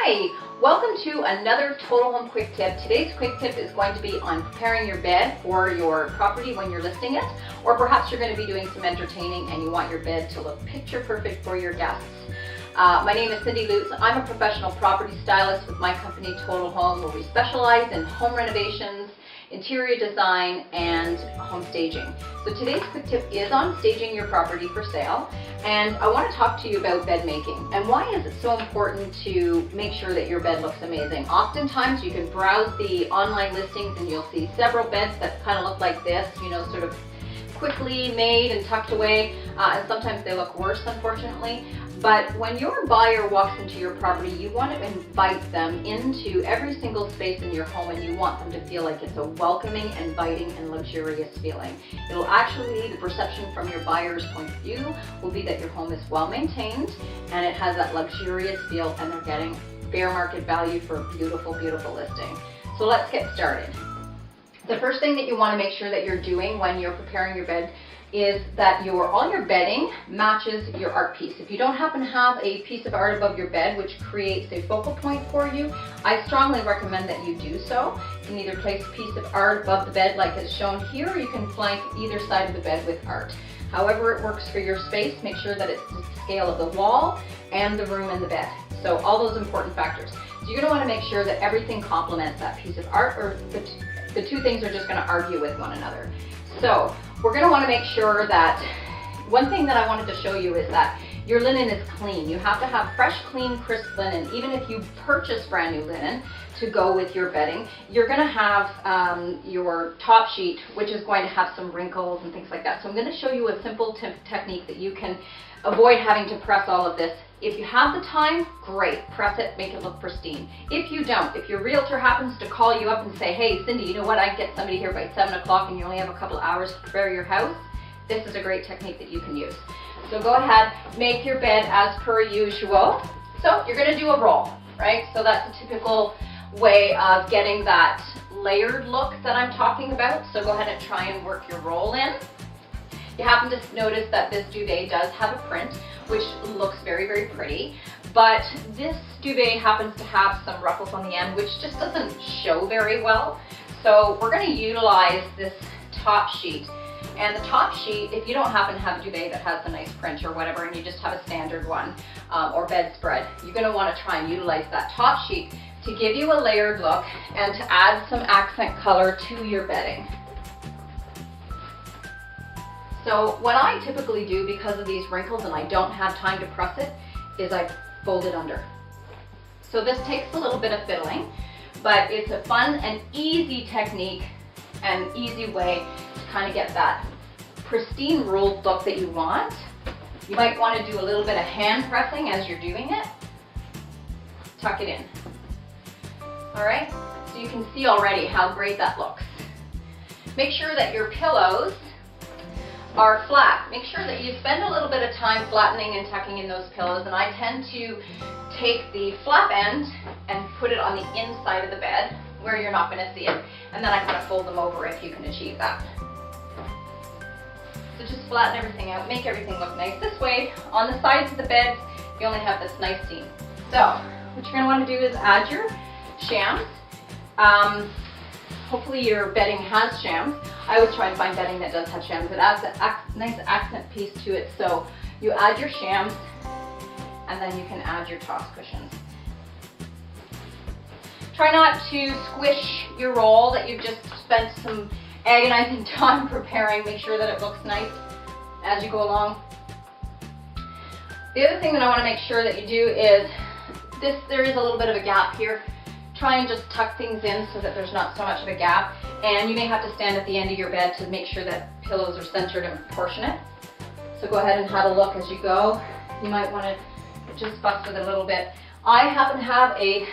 Hi, welcome to another Total Home Quick Tip. Today's quick tip is going to be on preparing your bed for your property when you're listing it, or perhaps you're going to be doing some entertaining and you want your bed to look picture perfect for your guests. My name is Cindy Lutz. I'm a professional property stylist with my company Total Home, where we specialize in home renovations, interior design, and home staging. So today's quick tip is on staging your property for sale, and I want to talk to you about bed making and why is it so important to make sure that your bed looks amazing. Oftentimes you can browse the online listings and you'll see several beds that kind of look like this, you know, sort of quickly made and tucked away, and sometimes they look worse, unfortunately. But when your buyer walks into your property, you want to invite them into every single space in your home, and you want them to feel like it's a welcoming, inviting, and luxurious feeling. It'll actually, the perception from your buyer's point of view will be that your home is well maintained and it has that luxurious feel, and they're getting fair market value for a beautiful, beautiful listing. So let's get started. The first thing that you want to make sure that you're doing when you're preparing your bed is that all your bedding matches your art piece. If you don't happen to have a piece of art above your bed which creates a focal point for you, I strongly recommend that you do so. You can either place a piece of art above the bed like is shown here, or you can flank either side of the bed with art. However it works for your space, make sure that it's the scale of the wall and the room and the bed. So all those important factors. So you're going to want to make sure that everything complements that piece of art, or the two things are just going to argue with one another. So we're going to want to make sure that, one thing that I wanted to show you is that your linen is clean. You have to have fresh, clean, crisp linen. Even if you purchase brand new linen to go with your bedding, you're going to have your top sheet, which is going to have some wrinkles and things like that. So I'm going to show you a simple technique that you can avoid having to press all of this. If you have the time, great, press it, make it look pristine. If you don't, if your realtor happens to call you up and say, hey Cindy, you know what, I get somebody here by 7 o'clock and you only have a couple hours to prepare your house, this is a great technique that you can use. So go ahead, make your bed as per usual. So you're going to do a roll, right? So that's a typical way of getting that layered look that I'm talking about. So go ahead and try and work your roll in. You happen to notice that this duvet does have a print, which looks very, very pretty, but this duvet happens to have some ruffles on the end, which just doesn't show very well. So we're going to utilize this top sheet. And the top sheet, if you don't happen to have a duvet that has a nice print or whatever, and you just have a standard one or bedspread, you're going to want to try and utilize that top sheet to give you a layered look and to add some accent color to your bedding. So what I typically do, because of these wrinkles and I don't have time to press it, is I fold it under. So this takes a little bit of fiddling, but it's a fun and easy technique and easy way to kind of get that pristine rolled look that you want. You might want to do a little bit of hand pressing as you're doing it. Tuck it in. All right, so you can see already how great that looks. Make sure that your pillows are flat. Make sure that you spend a little bit of time flattening and tucking in those pillows, and I tend to take the flap end and put it on the inside of the bed where you're not going to see it, and then I kind of fold them over if you can achieve that. So just flatten everything out, make everything look nice. This way, on the sides of the bed, you only have this nice seam. So what you're going to want to do is add your shams. Hopefully your bedding has shams. I always try and find bedding that does have shams. It adds a nice accent piece to it. So you add your shams, and then you can add your toss cushions. Try not to squish your roll that you've just spent some agonizing time preparing. Make sure that it looks nice as you go along. The other thing that I want to make sure that you do is there is a little bit of a gap here. Try and just tuck things in so that there's not so much of a gap, and you may have to stand at the end of your bed to make sure that pillows are centered and proportionate. So go ahead and have a look as you go. You might want to just fuss with it a little bit. I happen to have a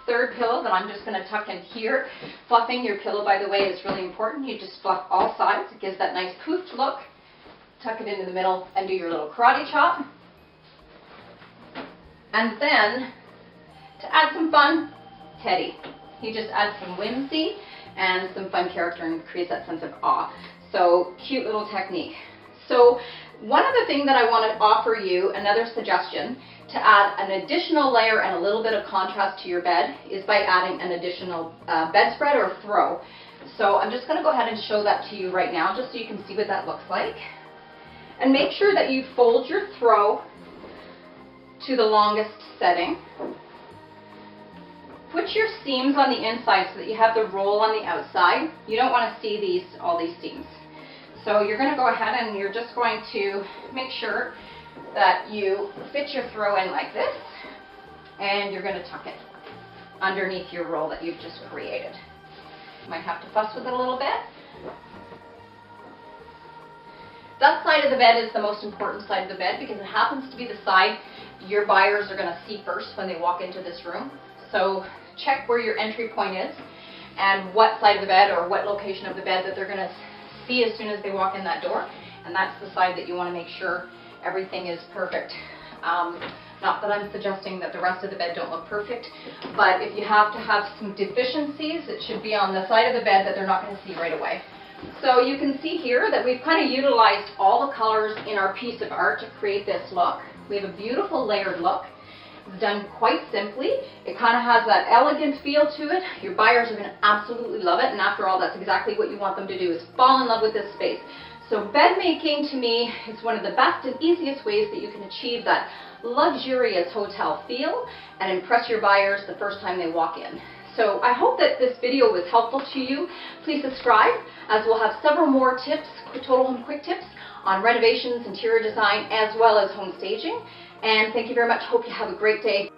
third pillow that I'm just going to tuck in here. Fluffing your pillow, by the way, is really important. You just fluff all sides. It gives that nice poofed look. Tuck it into the middle and do your little karate chop. And then, to add some fun, Teddy. He just adds some whimsy and some fun character and creates that sense of awe. So cute little technique. So One other thing that I want to offer you, another suggestion, to add an additional layer and a little bit of contrast to your bed is by adding an additional bedspread or throw. So I'm just going to go ahead and show that to you right now, just so you can see what that looks like. And make sure that you fold your throw to the longest setting. Put your seams on the inside so that you have the roll on the outside. You don't want to see all these seams. So you're going to go ahead and you're just going to make sure that you fit your throw in like this, and you're going to tuck it underneath your roll that you've just created. You might have to fuss with it a little bit. That side of the bed is the most important side of the bed because it happens to be the side your buyers are going to see first when they walk into this room. So check where your entry point is and what side of the bed or what location of the bed that they're going to see as soon as they walk in that door, and that's the side that you want to make sure everything is perfect. Not that I'm suggesting that the rest of the bed don't look perfect, but if you have to have some deficiencies, it should be on the side of the bed that they're not going to see right away. So you can see here that we've kind of utilized all the colors in our piece of art to create this look. We have a beautiful layered look. It's done quite simply. It kind of has that elegant feel to it. Your buyers are going to absolutely love it, and after all, that's exactly what you want them to do, is fall in love with this space. So bed making, to me, is one of the best and easiest ways that you can achieve that luxurious hotel feel and impress your buyers the first time they walk in. So I hope that this video was helpful to you. Please subscribe, as we'll have several more tips, Total Home Quick Tips, on renovations, interior design, as well as home staging. And thank you very much. Hope you have a great day.